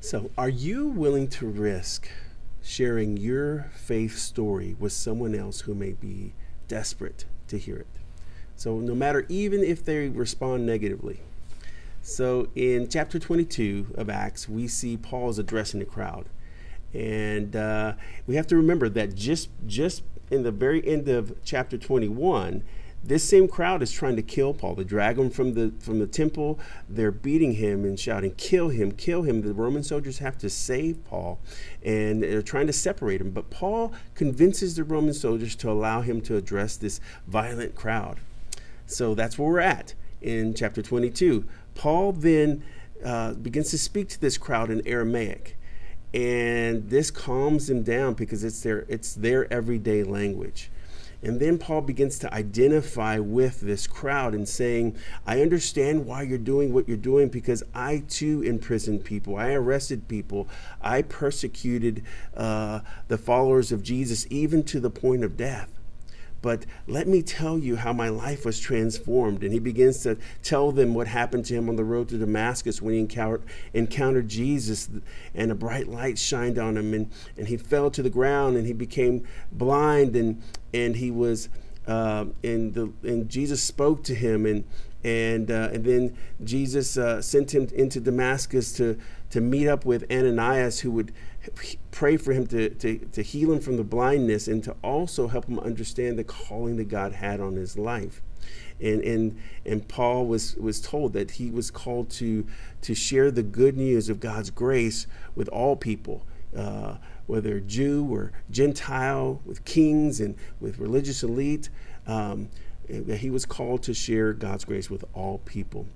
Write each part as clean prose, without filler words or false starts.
So, are you willing to risk sharing your faith story with someone else who may be desperate to hear it? So, no matter, even if they respond negatively. So, in chapter 22 of Acts, we see Paul's addressing the crowd. And we have to remember that just in the very end of chapter 21, this same crowd is trying to kill Paul. They drag him from the temple. They're beating him and shouting, "Kill him, kill him." The Roman soldiers have to save Paul, and they're trying to separate him. But Paul convinces the Roman soldiers to allow him to address this violent crowd. So that's where we're at in chapter 22. Paul then begins to speak to this crowd in Aramaic. And this calms them down because it's their everyday language. And then Paul begins to identify with this crowd and saying, I understand why you're doing what you're doing, because I too imprisoned people. I arrested people. I persecuted the followers of Jesus, even to the point of death. But let me tell you how my life was transformed. And he begins to tell them what happened to him on the road to Damascus when he encountered Jesus, and a bright light shined on him, and he fell to the ground and he became blind, and he was and Jesus spoke to him, and then Jesus sent him into Damascus to meet up with Ananias, who would pray for him to heal him from the blindness, and to also help him understand the calling that God had on his life. And Paul was told that he was called to share the good news of God's grace with all people, whether Jew or Gentile, with kings and with religious elite. He was called to share God's grace with all people.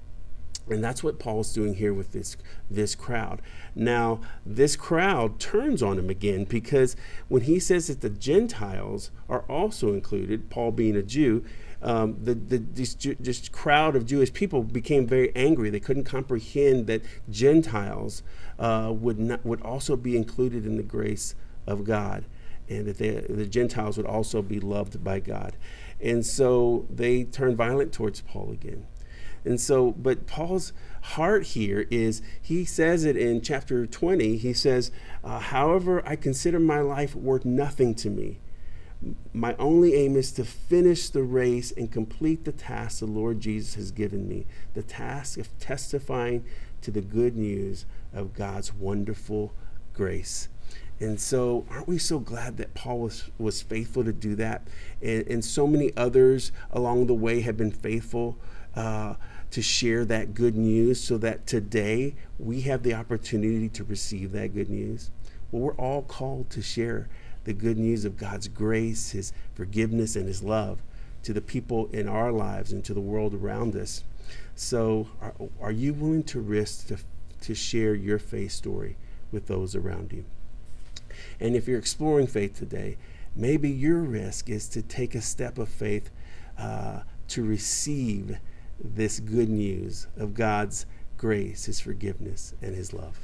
And that's what Paul's doing here with this crowd. Now, this crowd turns on him again, because when he says that the Gentiles are also included, Paul being a Jew, this crowd of Jewish people became very angry. They couldn't comprehend that Gentiles would also be included in the grace of God, and that the Gentiles would also be loved by God. And so they turned violent towards Paul again. And so, but Paul's heart here is, he says it in chapter 20, he says, however, I consider my life worth nothing to me. My only aim is to finish the race and complete the task the Lord Jesus has given me, the task of testifying to the good news of God's wonderful grace. And so, aren't we so glad that Paul was faithful to do that? And so many others along the way have been faithful to share that good news, so that today we have the opportunity to receive that good news. Well, we're all called to share the good news of God's grace, his forgiveness, and his love to the people in our lives and to the world around us. So are you willing to risk to share your faith story with those around you? And if you're exploring faith today, maybe your risk is to take a step of faith to receive this good news of God's grace, his forgiveness, and his love.